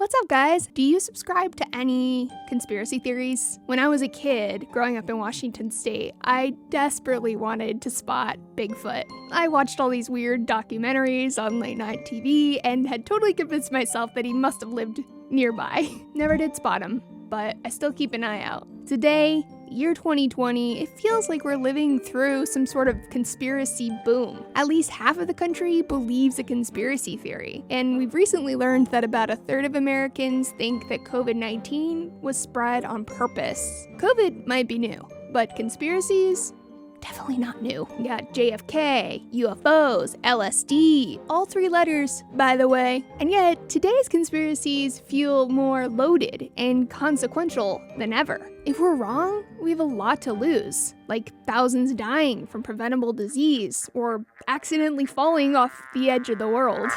What's up, guys? Do you subscribe to any conspiracy theories? When I was a kid, growing up in Washington State, I desperately wanted to spot Bigfoot. I watched all these weird documentaries on late night TV and had totally convinced myself that he must have lived nearby. Never did spot him, but I still keep an eye out. Today, year 2020, it feels like we're living through some sort of conspiracy boom. At least half of the country believes a conspiracy theory. And we've recently learned that about a third of Americans think that COVID-19 was spread on purpose. COVID might be new, but conspiracies? Definitely not new. We got JFK, UFOs, LSD, all three letters, by the way. And yet, today's conspiracies feel more loaded and consequential than ever. If we're wrong, we have a lot to lose, like thousands dying from preventable disease or accidentally falling off the edge of the world.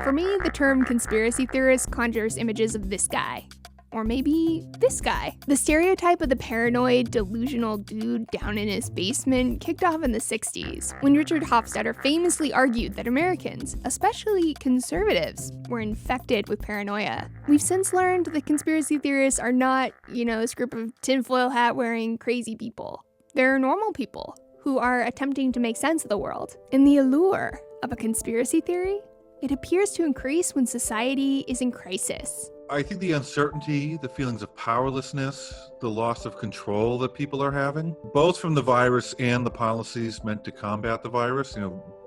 For me, the term conspiracy theorist conjures images of this guy. Or maybe this guy. The stereotype of the paranoid, delusional dude down in his basement kicked off in the 60s, when Richard Hofstadter famously argued that Americans, especially conservatives, were infected with paranoia. We've since learned that conspiracy theorists are not, this group of tinfoil hat wearing crazy people. They're normal people who are attempting to make sense of the world. And the allure of a conspiracy theory? It appears to increase when society is in crisis. I think the uncertainty, the feelings of powerlessness, the loss of control that people are having, both from the virus and the policies meant to combat the virus,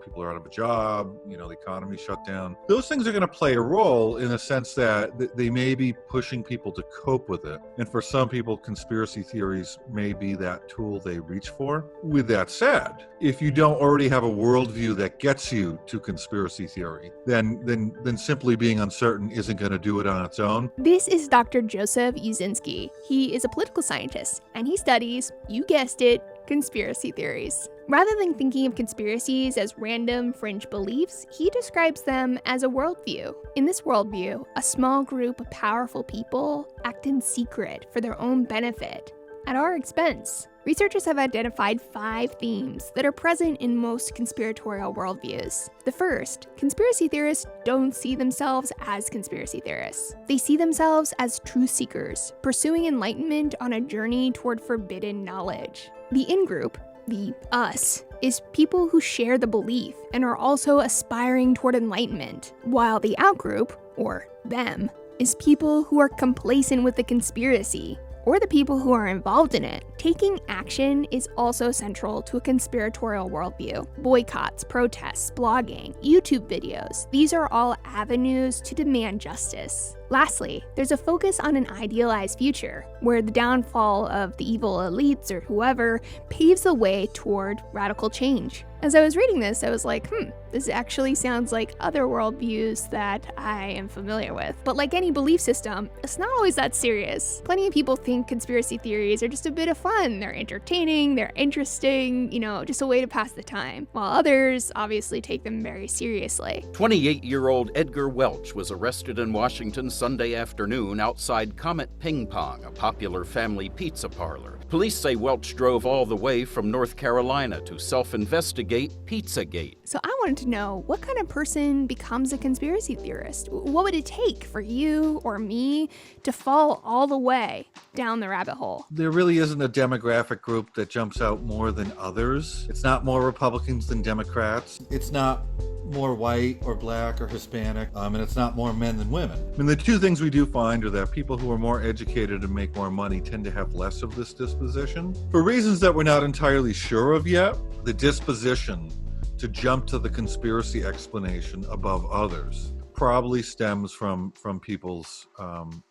people are out of a job, the economy shut down. Those things are going to play a role in the sense that they may be pushing people to cope with it. And for some people, conspiracy theories may be that tool they reach for. With that said, if you don't already have a worldview that gets you to conspiracy theory, then simply being uncertain isn't going to do it on its own. This is Dr. Joseph Uzinski. He is a political scientist, and he studies, you guessed it, conspiracy theories. Rather than thinking of conspiracies as random fringe beliefs, he describes them as a worldview. In this worldview, a small group of powerful people act in secret for their own benefit, at our expense. Researchers have identified 5 themes that are present in most conspiratorial worldviews. The first, conspiracy theorists don't see themselves as conspiracy theorists. They see themselves as truth seekers, pursuing enlightenment on a journey toward forbidden knowledge. The in-group, the us, is people who share the belief and are also aspiring toward enlightenment, while the out-group, or them, is people who are complacent with the conspiracy, or the people who are involved in it. Taking action is also central to a conspiratorial worldview. Boycotts, protests, blogging, YouTube videos, these are all avenues to demand justice. Lastly, there's a focus on an idealized future, where the downfall of the evil elites or whoever paves the way toward radical change. As I was reading this, I was like, this actually sounds like other worldviews that I am familiar with. But like any belief system, it's not always that serious. Plenty of people think conspiracy theories are just a bit of fun. They're entertaining, they're interesting, just a way to pass the time, while others obviously take them very seriously. 28-year-old Edgar Welch was arrested in Washington Sunday afternoon outside Comet Ping Pong, a popular family pizza parlor. Police say Welch drove all the way from North Carolina to self-investigate Pizzagate. So I wanted to know, what kind of person becomes a conspiracy theorist? What would it take for you or me to fall all the way down the rabbit hole? There really isn't a demographic group that jumps out more than others. It's not more Republicans than Democrats. It's not more white or black or Hispanic, and it's not more men than women. The two things we do find are that people who are more educated and make more money tend to have less of this disposition. For reasons that we're not entirely sure of yet, the disposition to jump to the conspiracy explanation above others probably stems from people's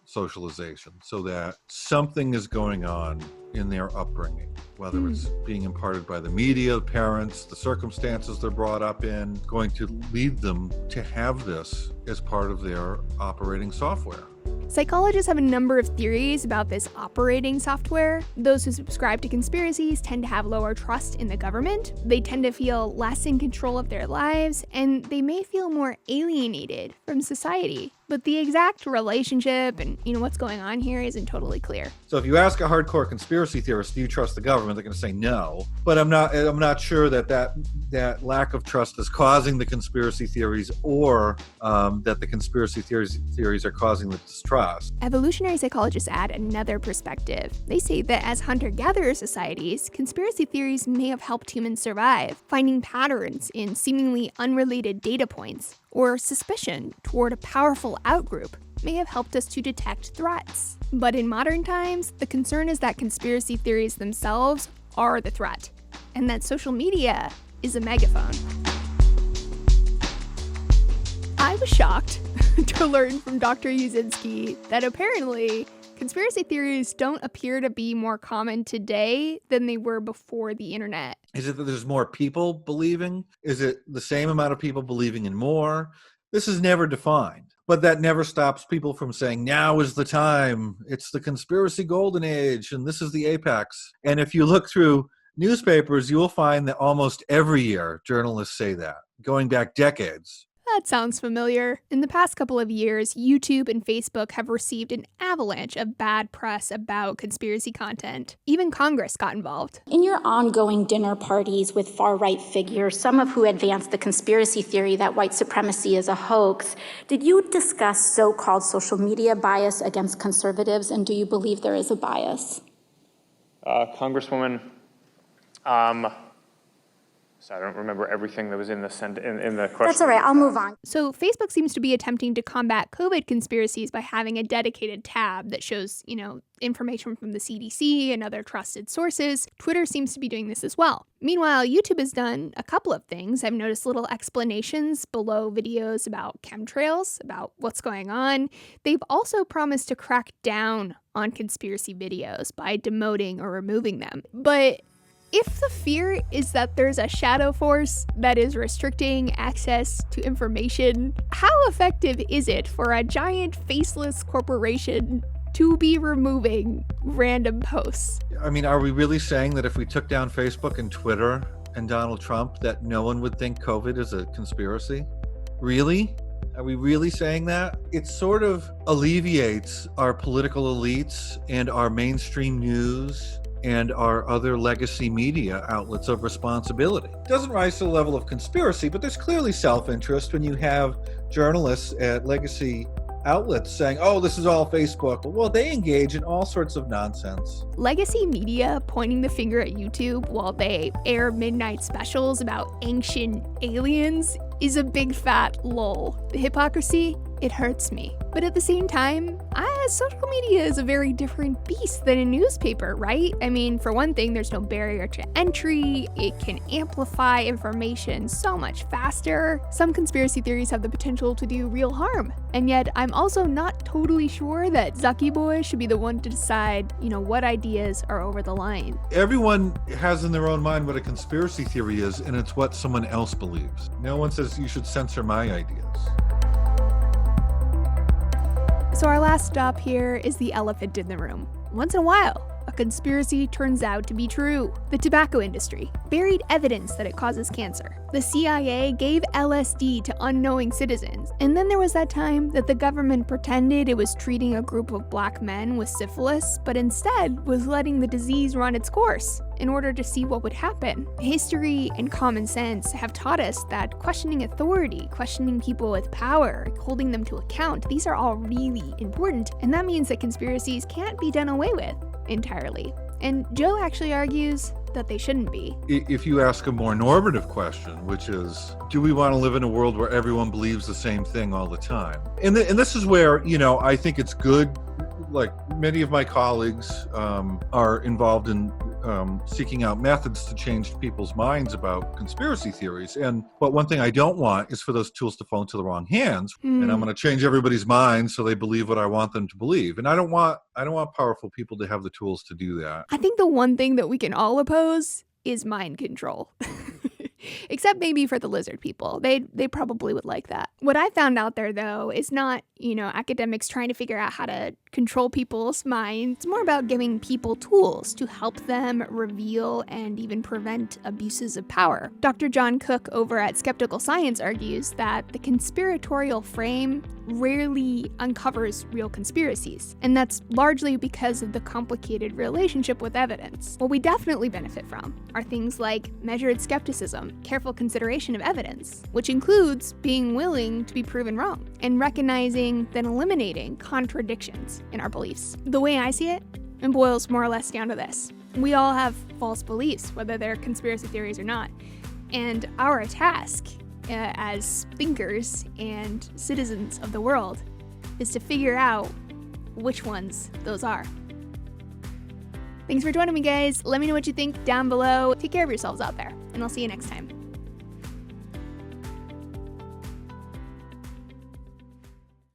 socialization, so that something is going on in their upbringing, whether it's being imparted by the media, the parents, the circumstances they're brought up in, going to lead them to have this as part of their operating software. Psychologists have a number of theories about this operating software. Those who subscribe to conspiracies tend to have lower trust in the government, they tend to feel less in control of their lives, and they may feel more alienated from society. But the exact relationship and, what's going on here isn't totally clear. So if you ask a hardcore conspiracy theorist, do you trust the government? They're going to say no. But I'm not sure that lack of trust is causing the conspiracy theories, or that the conspiracy theories are causing the distrust. Evolutionary psychologists add another perspective. They say that as hunter-gatherer societies, conspiracy theories may have helped humans survive, finding patterns in seemingly unrelated data points, or suspicion toward a powerful outgroup may have helped us to detect threats. But in modern times, the concern is that conspiracy theories themselves are the threat, and that social media is a megaphone. I was shocked to learn from Dr. Uzinski that apparently conspiracy theories don't appear to be more common today than they were before the internet. Is it that there's more people believing? Is it the same amount of people believing in more? This is never defined. But that never stops people from saying, now is the time. It's the conspiracy golden age, and this is the apex. And if you look through newspapers, you will find that almost every year journalists say that, going back decades. That sounds familiar. In the past couple of years, YouTube and Facebook have received an avalanche of bad press about conspiracy content. Even Congress got involved. In your ongoing dinner parties with far-right figures, some of who advance the conspiracy theory that white supremacy is a hoax, did you discuss so-called social media bias against conservatives, and do you believe there is a bias? Congresswoman, so I don't remember everything that was in the question. That's all right, I'll move on. So Facebook seems to be attempting to combat COVID conspiracies by having a dedicated tab that shows, information from the CDC and other trusted sources. Twitter seems to be doing this as well. Meanwhile, YouTube has done a couple of things. I've noticed little explanations below videos about chemtrails, about what's going on. They've also promised to crack down on conspiracy videos by demoting or removing them. But if the fear is that there's a shadow force that is restricting access to information, how effective is it for a giant faceless corporation to be removing random posts? I mean, are we really saying that if we took down Facebook and Twitter and Donald Trump, that no one would think COVID is a conspiracy? Really? Are we really saying that? It sort of alleviates our political elites and our mainstream news and our other legacy media outlets of responsibility. It doesn't rise to the level of conspiracy, but there's clearly self-interest when you have journalists at legacy outlets saying, oh, this is all Facebook. Well, they engage in all sorts of nonsense. Legacy media pointing the finger at YouTube while they air midnight specials about ancient aliens is a big fat lol. The hypocrisy, it hurts me. But at the same time, social media is a very different beast than a newspaper, right? I mean, for one thing, there's no barrier to entry. It can amplify information so much faster. Some conspiracy theories have the potential to do real harm. And yet, I'm also not totally sure that Zucky Boy should be the one to decide, what ideas are over the line. Everyone has in their own mind what a conspiracy theory is, and it's what someone else believes. No one says you should censor my ideas. So our last stop here is the elephant in the room. Once in a while, a conspiracy turns out to be true. The tobacco industry buried evidence that it causes cancer. The CIA gave LSD to unknowing citizens. And then there was that time that the government pretended it was treating a group of black men with syphilis, but instead was letting the disease run its course in order to see what would happen. History and common sense have taught us that questioning authority, questioning people with power, holding them to account, these are all really important. And that means that conspiracies can't be done away with entirely. And Joe actually argues that they shouldn't be. If you ask a more normative question, which is, do we want to live in a world where everyone believes the same thing all the time? And this is where, I think it's good, like many of my colleagues are involved in seeking out methods to change people's minds about conspiracy theories. But one thing I don't want is for those tools to fall into the wrong hands. And I'm going to change everybody's minds so they believe what I want them to believe. And I don't want powerful people to have the tools to do that. I think the one thing that we can all oppose is mind control. Except maybe for the lizard people. They probably would like that. What I found out there, though, is not, academics trying to figure out how to control people's minds. It's more about giving people tools to help them reveal and even prevent abuses of power. Dr. John Cook over at Skeptical Science argues that the conspiratorial frame rarely uncovers real conspiracies, and that's largely because of the complicated relationship with evidence. What we definitely benefit from are things like measured skepticism, careful consideration of evidence, which includes being willing to be proven wrong, and recognizing then eliminating contradictions in our beliefs. The way I see it boils more or less down to this. We all have false beliefs, whether they're conspiracy theories or not, and our task as thinkers and citizens of the world is to figure out which ones those are. Thanks for joining me, guys. Let me know what you think down below. Take care of yourselves out there, and I'll see you next time.